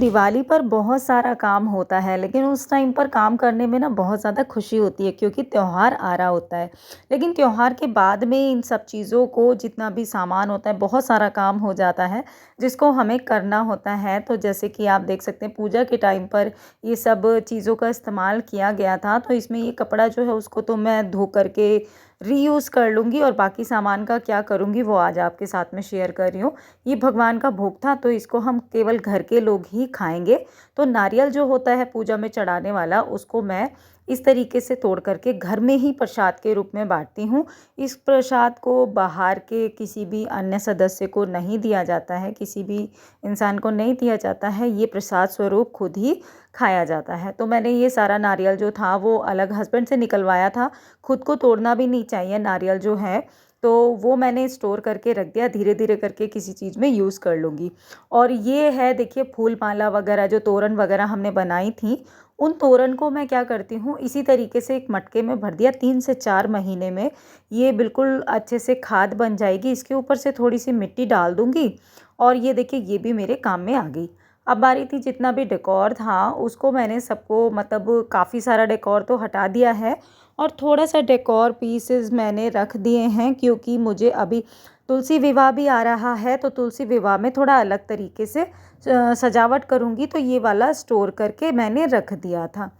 दिवाली पर बहुत सारा काम होता है, लेकिन उस टाइम पर काम करने में ना बहुत ज़्यादा खुशी होती है क्योंकि त्योहार आ रहा होता है। लेकिन त्योहार के बाद में इन सब चीज़ों को जितना भी सामान होता है, बहुत सारा काम हो जाता है जिसको हमें करना होता है। तो जैसे कि आप देख सकते हैं पूजा के टाइम पर ये सब चीज़ों का इस्तेमाल किया गया था, तो इसमें ये कपड़ा जो है उसको तो मैं धो करके रीयूज़ कर लूँगी और बाकी सामान का क्या करूँगी वो आज आपके साथ में शेयर कर रही हूँ। ये भगवान का भोग था तो इसको हम केवल घर के लोग ही खाएंगे। तो नारियल जो होता है पूजा में चढ़ाने वाला, उसको मैं इस तरीके से तोड़ करके घर में ही प्रसाद के रूप में बांटती हूँ। इस प्रसाद को बाहर के किसी भी अन्य सदस्य को नहीं दिया जाता है, किसी भी इंसान को नहीं दिया जाता है। ये प्रसाद स्वरूप खुद ही खाया जाता है। तो मैंने ये सारा नारियल जो था वो अलग हस्बैंड से निकलवाया था। खुद को तोड़ना भी नहीं चाहिए नारियल जो है, तो वो मैंने स्टोर करके रख दिया, धीरे धीरे करके किसी चीज़ में यूज़ कर लूँगी। और ये है देखिए फूल माला वगैरह जो तोरण वगैरह हमने बनाई थी, उन तोरण को मैं क्या करती हूँ इसी तरीके से एक मटके में भर दिया। 3 से 4 महीने में ये बिल्कुल अच्छे से खाद बन जाएगी। इसके ऊपर से थोड़ी सी मिट्टी डाल दूँगी और ये देखिए ये भी मेरे काम में आ गई। अब बारी थी जितना भी डेकोर था उसको मैंने सबको मतलब काफ़ी सारा डेकोर तो हटा दिया है और थोड़ा सा डेकोर पीसेस मैंने रख दिए हैं क्योंकि मुझे अभी तुलसी विवाह भी आ रहा है, तो तुलसी विवाह में थोड़ा अलग तरीके से सजावट करूँगी, तो ये वाला स्टोर करके मैंने रख दिया था।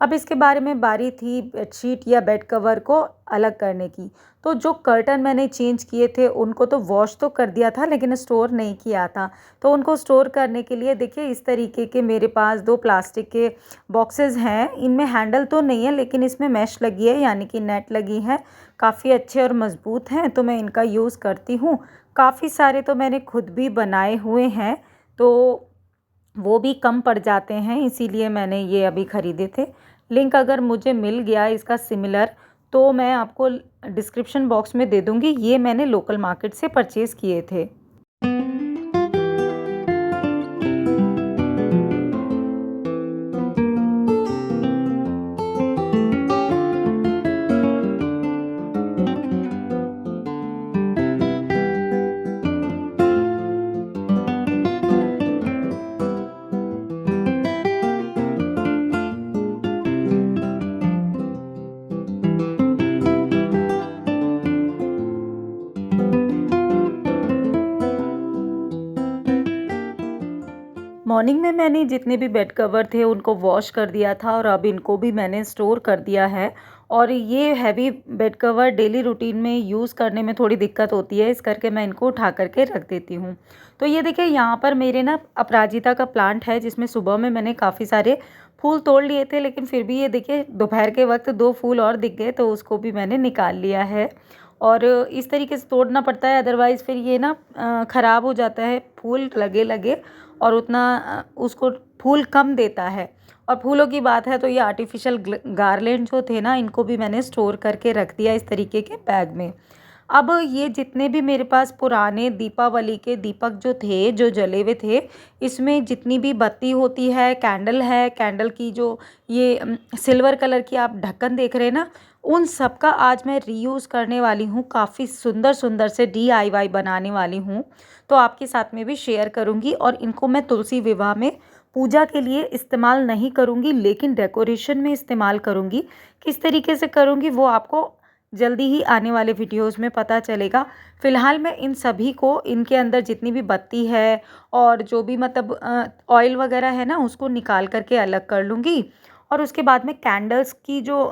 अब इसके बारे में बारी थी बेडशीट या बेड कवर को अलग करने की। तो जो कर्टन मैंने चेंज किए थे उनको तो वॉश तो कर दिया था लेकिन स्टोर नहीं किया था। तो उनको स्टोर करने के लिए देखिए इस तरीके के मेरे पास 2 प्लास्टिक के बॉक्सेस हैं। इनमें हैंडल तो नहीं है लेकिन इसमें मैश लगी है, यानी कि नेट लगी है। काफ़ी अच्छे और मज़बूत हैं, तो मैं इनका यूज़ करती हूँ। काफ़ी सारे तो मैंने खुद भी बनाए हुए हैं, तो वो भी कम पड़ जाते हैं, इसीलिए मैंने ये अभी ख़रीदे थे। लिंक अगर मुझे मिल गया इसका सिमिलर तो मैं आपको डिस्क्रिप्शन बॉक्स में दे दूँगी। ये मैंने लोकल मार्केट से परचेज़ किए थे। मॉर्निंग में मैंने जितने भी बेड कवर थे उनको वॉश कर दिया था और अब इनको भी मैंने स्टोर कर दिया है। और ये heavy bed cover daily routine में यूज़ करने में थोड़ी दिक्कत होती है, इस करके मैं इनको उठा करके रख देती हूँ। तो ये देखिए यहाँ पर मेरे ना अपराजिता का प्लांट है जिसमें सुबह में मैंने काफ़ी सारे फूल तोड़ लिए थे, लेकिन फिर भी ये देखिए दोपहर के वक्त 2 फूल और दिख गए, तो उसको भी मैंने निकाल लिया है। और इस तरीके से तोड़ना पड़ता है, अदरवाइज़ फिर ये ना ख़राब हो जाता है, फूल लगे लगे और उतना उसको फूल कम देता है। और फूलों की बात है तो ये आर्टिफिशियल गार्लैंड जो थे ना, इनको भी मैंने स्टोर करके रख दिया इस तरीके के बैग में। अब ये जितने भी मेरे पास पुराने दीपावली के दीपक जो थे, जो जले हुए थे, इसमें जितनी भी बत्ती होती है, कैंडल की जो ये सिल्वर कलर की आप ढक्कन देख रहे हैं ना, उन सब का आज मैं रीयूज़ करने वाली हूँ। काफ़ी सुंदर सुंदर से डीआईवाई बनाने वाली हूँ, तो आपके साथ में भी शेयर करूँगी। और इनको मैं तुलसी विवाह में पूजा के लिए इस्तेमाल नहीं करूँगी, लेकिन डेकोरेशन में इस्तेमाल करूँगी। किस तरीके से करूँगी वो आपको जल्दी ही आने वाले वीडियोस में पता चलेगा। फ़िलहाल मैं इन सभी को, इनके अंदर जितनी भी बत्ती है और जो भी मतलब ऑयल वगैरह है ना, उसको निकाल करके अलग कर लूँगी। और उसके बाद में कैंडल्स की जो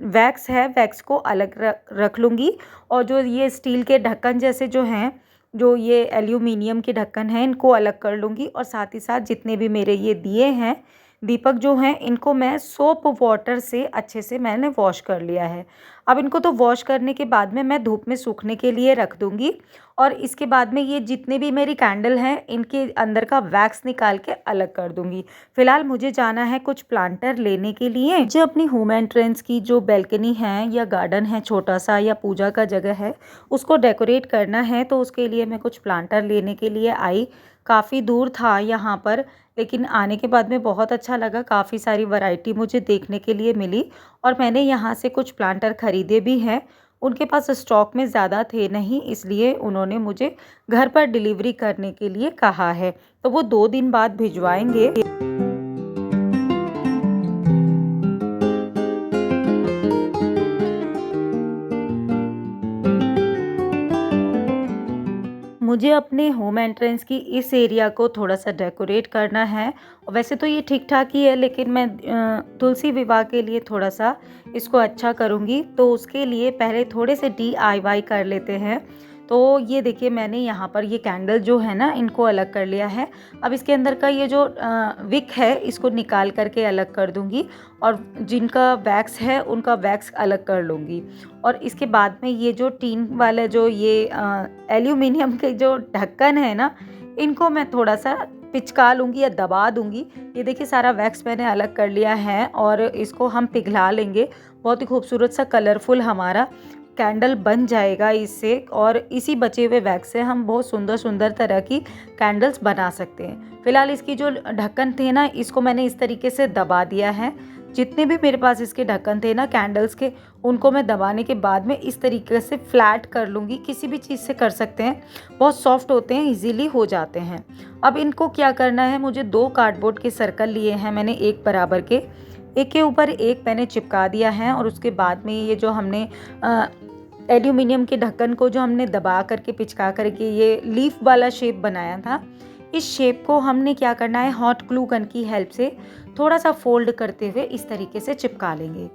वैक्स है, वैक्स को अलग रख लूँगी। और जो ये स्टील के ढक्कन जैसे जो हैं, जो ये एल्यूमिनियम के ढक्कन हैं, इनको अलग कर लूँगी। और साथ ही साथ जितने भी मेरे ये दिए हैं, दीपक जो हैं, इनको मैं सोप वाटर से अच्छे से मैंने वॉश कर लिया है। अब इनको तो वॉश करने के बाद में मैं धूप में सूखने के लिए रख दूँगी। और इसके बाद में ये जितने भी मेरी कैंडल हैं, इनके अंदर का वैक्स निकाल के अलग कर दूँगी। फ़िलहाल मुझे जाना है कुछ प्लांटर लेने के लिए। मुझे अपनी होम एंट्रेंस की जो बैल्कनी है या गार्डन है छोटा सा, या पूजा का जगह है, उसको डेकोरेट करना है, तो उसके लिए मैं कुछ प्लांटर लेने के लिए आई। काफ़ी दूर था यहाँ पर, लेकिन आने के बाद में बहुत अच्छा लगा। काफ़ी सारी वैरायटी मुझे देखने के लिए मिली और मैंने यहाँ से कुछ प्लांटर ख़रीदे भी हैं। उनके पास स्टॉक में ज़्यादा थे नहीं, इसलिए उन्होंने मुझे घर पर डिलीवरी करने के लिए कहा है। तो वो 2 दिन बाद भिजवाएँगे। मुझे अपने होम एंट्रेंस की इस एरिया को थोड़ा-सा डेकोरेट करना है। वैसे तो ये ठीक-ठाक ही है, लेकिन मैं तुलसी विवाह के लिए थोड़ा-सा इसको अच्छा करूँगी। तो उसके लिए पहले थोड़े से डीआईवाई कर लेते हैं। तो ये देखिए, मैंने यहाँ पर ये कैंडल जो है ना, इनको अलग कर लिया है। अब इसके अंदर का ये जो विक है, इसको निकाल कर के अलग कर दूँगी और जिनका वैक्स है उनका वैक्स अलग कर लूँगी। और इसके बाद में ये जो टीन वाला जो ये एल्यूमिनियम के जो ढक्कन है ना, इनको मैं थोड़ा-सा पिचका लूँगी या दबा दूँगी। ये देखिए, सारा वैक्स मैंने अलग कर लिया है और इसको हम पिघला लेंगे। बहुत ही खूबसूरत सा कलरफुल हमारा कैंडल बन जाएगा इससे, और इसी बचे हुए वैक्स से हम बहुत सुंदर-सुंदर तरह की कैंडल्स बना सकते हैं। फ़िलहाल इसकी जो ढक्कन थे ना, इसको मैंने इस तरीके से दबा दिया है। जितने भी मेरे पास इसके ढक्कन थे ना कैंडल्स के, उनको मैं दबाने के बाद में इस तरीके से फ्लैट कर लूँगी। किसी भी चीज़ से कर सकते हैं, बहुत सॉफ्ट होते हैं, इजीली हो जाते हैं। अब इनको क्या करना है, मुझे 2 कार्डबोर्ड के सर्कल लिए हैं मैंने, एक बराबर के, एक के ऊपर एक मैंने चिपका दिया है। और उसके बाद में ये जो हमने एल्यूमिनियम के ढक्कन को जो हमने दबा करके पिचका करके ये लीफ वाला शेप बनाया था, इस शेप को हमने क्या करना है, हॉट ग्लू गन की हेल्प से थोड़ा सा फोल्ड करते हुए इस तरीके से चिपका लेंगे।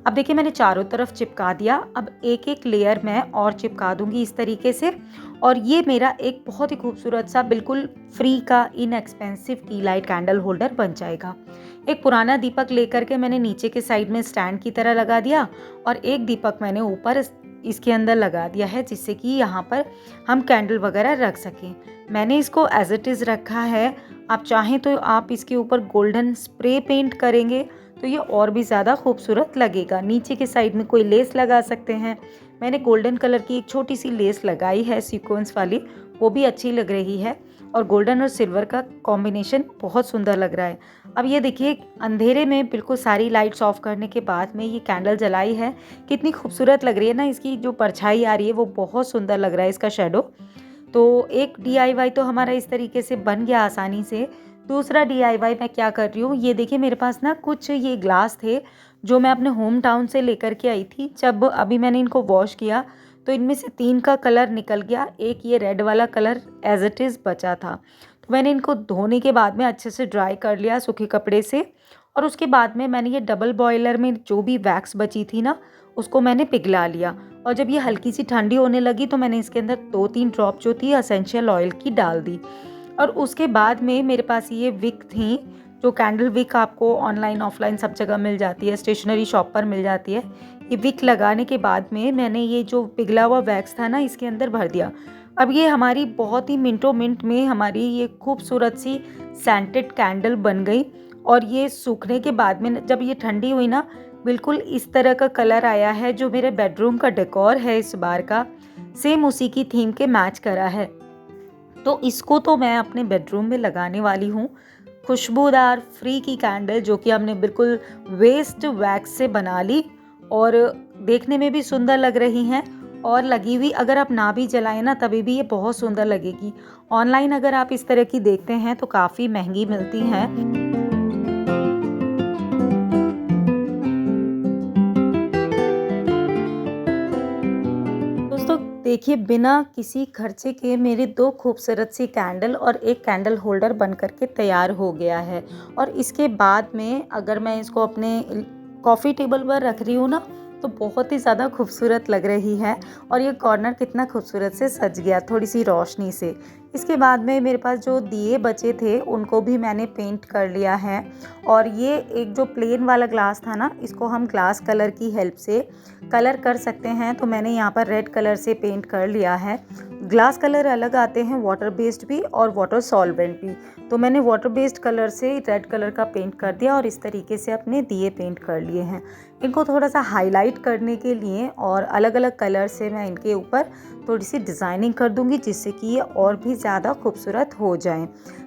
अब देखिए, मैंने चारों तरफ चिपका दिया। अब एक एक लेयर मैं और चिपका दूंगी इस तरीके से, और ये मेरा एक बहुत ही खूबसूरत सा बिल्कुल फ्री का inexpensive T light candle holder बन जाएगा। एक पुराना दीपक लेकर के मैंने नीचे के साइड में स्टैंड की तरह लगा दिया, और एक दीपक मैंने ऊपर इसके अंदर लगा दिया है, जिससे कि यहाँ पर हम कैंडल वगैरह रख सकें। मैंने इसको एज इट इज़ रखा है। आप चाहें तो आप इसके ऊपर गोल्डन स्प्रे पेंट करेंगे तो ये और भी ज़्यादा खूबसूरत लगेगा। नीचे के साइड में कोई लेस लगा सकते हैं। मैंने गोल्डन कलर की एक छोटी सी लेस लगाई है सीक्वेंस वाली, वो भी अच्छी लग रही है, और गोल्डन और सिल्वर का कॉम्बिनेशन बहुत सुंदर लग रहा है। अब ये देखिए, अंधेरे में बिल्कुल सारी लाइट्स ऑफ करने के बाद में ये कैंडल जलाई है, कितनी खूबसूरत लग रही है ना। इसकी जो परछाई आ रही है वो बहुत सुंदर लग रहा है, इसका शेडो। तो एक डीआईवाई तो हमारा इस तरीके से बन गया आसानी से। दूसरा डीआईवाई मैं क्या कर रही हूँ, ये देखिए, मेरे पास ना कुछ ये ग्लास थे जो मैं अपने होम टाउन से लेकर के आई थी। जब अभी मैंने इनको वॉश किया तो इनमें से 3 का कलर निकल गया, एक ये रेड वाला कलर एज इट इज़ बचा था। तो मैंने इनको धोने के बाद में अच्छे से ड्राई कर लिया सूखे कपड़े से, और उसके बाद में मैंने ये डबल बॉयलर में जो भी वैक्स बची थी ना, उसको मैंने पिघला लिया। और जब ये हल्की सी ठंडी होने लगी तो मैंने इसके अंदर 2-3 ड्रॉप जो थी एसेंशियल ऑयल की डाल दी। और उसके बाद में मेरे पास ये विक थी, जो कैंडल विक आपको ऑनलाइन ऑफलाइन सब जगह मिल जाती है, स्टेशनरी शॉप पर मिल जाती है। ये विक लगाने के बाद में मैंने ये जो पिघला हुआ वैक्स था ना, इसके अंदर भर दिया। अब ये हमारी बहुत ही मिनटों मिनट में हमारी ये खूबसूरत सी सेंटेड कैंडल बन गई। और ये सूखने के बाद में जब ये ठंडी हुई ना, बिल्कुल इस तरह का कलर आया है। जो मेरे बेडरूम का डेकोर है इस बार का, सेम उसी की थीम के मैच करा है। तो इसको तो मैं अपने बेडरूम में लगाने वाली हूँ। खुशबूदार फ्री की कैंडल जो कि हमने बिल्कुल वेस्ट वैक्स से बना ली, और देखने में भी सुंदर लग रही हैं। और लगी हुई अगर आप ना भी जलाएं ना, तभी भी ये बहुत सुंदर लगेगी। ऑनलाइन अगर आप इस तरह की देखते हैं तो काफ़ी महंगी मिलती हैं। दोस्तों देखिए, बिना किसी खर्चे के मेरे 2 खूबसूरत सी कैंडल और एक कैंडल होल्डर बन करके तैयार हो गया है। और इसके बाद में अगर मैं इसको अपने कॉफ़ी टेबल पर रख रही हूँ ना, तो बहुत ही ज़्यादा खूबसूरत लग रही है। और ये कॉर्नर कितना खूबसूरत से सज गया थोड़ी सी रोशनी से। इसके बाद में मेरे पास जो दिए बचे थे उनको भी मैंने पेंट कर लिया है। और ये एक जो प्लेन वाला ग्लास था ना, इसको हम ग्लास कलर की हेल्प से कलर कर सकते हैं। तो मैंने यहाँ पर रेड कलर से पेंट कर लिया है। ग्लास कलर अलग आते हैं, वाटर बेस्ड भी और वाटर सॉल्वेंट भी। तो मैंने वाटर बेस्ड कलर से रेड कलर का पेंट कर दिया और इस तरीके से अपने दिए पेंट कर लिए हैं। इनको थोड़ा सा हाईलाइट करने के लिए और अलग अलग कलर से मैं इनके ऊपर थोड़ी सी डिज़ाइनिंग कर दूंगी, जिससे कि ये और भी ज़्यादा खूबसूरत हो जाएं।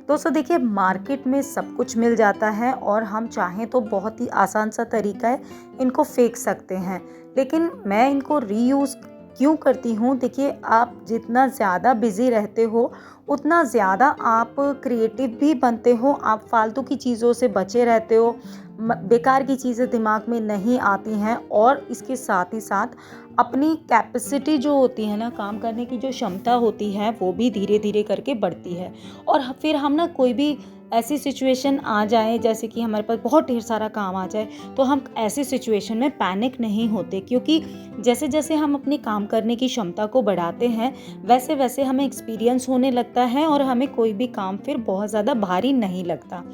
दोस्तों देखिए, मार्केट में सब कुछ मिल जाता है और हम चाहें तो बहुत ही आसान सा तरीका है, इनको फेंक सकते हैं, लेकिन मैं इनको रीयूज़ क्यों करती हूँ। देखिए, आप जितना ज़्यादा बिज़ी रहते हो उतना ज़्यादा आप क्रिएटिव भी बनते हो, आप फालतू की चीज़ों से बचे रहते हो, बेकार की चीज़ें दिमाग में नहीं आती हैं और इसके साथ ही साथ अपनी कैपेसिटी जो होती है ना, काम करने की जो क्षमता होती है, वो भी धीरे धीरे करके बढ़ती है। और फिर हम ना कोई भी ऐसी सिचुएशन आ जाए, जैसे कि हमारे पास बहुत ढेर सारा काम आ जाए, तो हम ऐसी सिचुएशन में पैनिक नहीं होते, क्योंकि जैसे जैसे हम अपने काम करने की क्षमता को बढ़ाते हैं वैसे वैसे हमें एक्सपीरियंस होने लगता है और हमें कोई भी काम फिर बहुत ज़्यादा भारी नहीं लगता।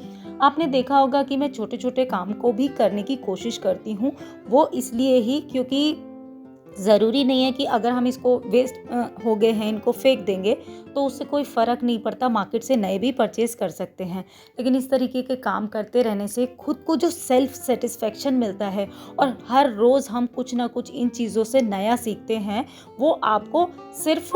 आपने देखा होगा कि मैं छोटे छोटे काम को भी करने की कोशिश करती हूँ, वो इसलिए ही क्योंकि ज़रूरी नहीं है कि अगर हम इसको वेस्ट हो गए हैं, इनको फेंक देंगे तो उससे कोई फ़र्क नहीं पड़ता, मार्केट से नए भी परचेज़ कर सकते हैं। लेकिन इस तरीके के काम करते रहने से खुद को जो सेल्फ सेटिस्फेक्शन मिलता है और हर रोज़ हम कुछ ना कुछ इन चीज़ों से नया सीखते हैं, वो आपको सिर्फ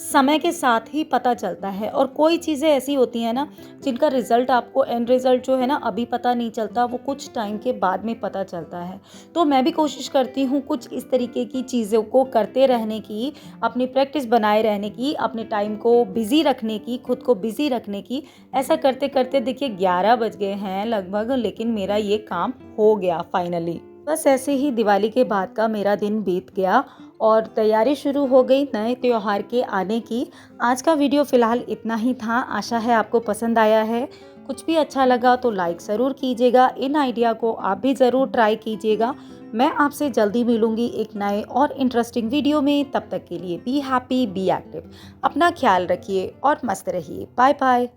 समय के साथ ही पता चलता है। और कोई चीज़ें ऐसी होती हैं ना, जिनका रिज़ल्ट आपको, एंड रिज़ल्ट जो है ना, अभी पता नहीं चलता, वो कुछ टाइम के बाद में पता चलता है। तो मैं भी कोशिश करती हूँ कुछ इस तरीके की चीज़ों को करते रहने की, अपनी प्रैक्टिस बनाए रहने की, अपने टाइम को बिज़ी रखने की, खुद को बिज़ी रखने की। ऐसा करते करते देखिए 11 बज गए हैं लगभग, लेकिन मेरा ये काम हो गया फाइनली। बस ऐसे ही दिवाली के बाद का मेरा दिन बीत गया और तैयारी शुरू हो गई नए त्योहार के आने की। आज का वीडियो फ़िलहाल इतना ही था, आशा है आपको पसंद आया है। कुछ भी अच्छा लगा तो लाइक ज़रूर कीजिएगा, इन आइडिया को आप भी ज़रूर ट्राई कीजिएगा। मैं आपसे जल्दी मिलूंगी एक नए और इंटरेस्टिंग वीडियो में। तब तक के लिए बी हैप्पी, बी एक्टिव, अपना ख्याल रखिए और मस्त रहिए। Bye bye.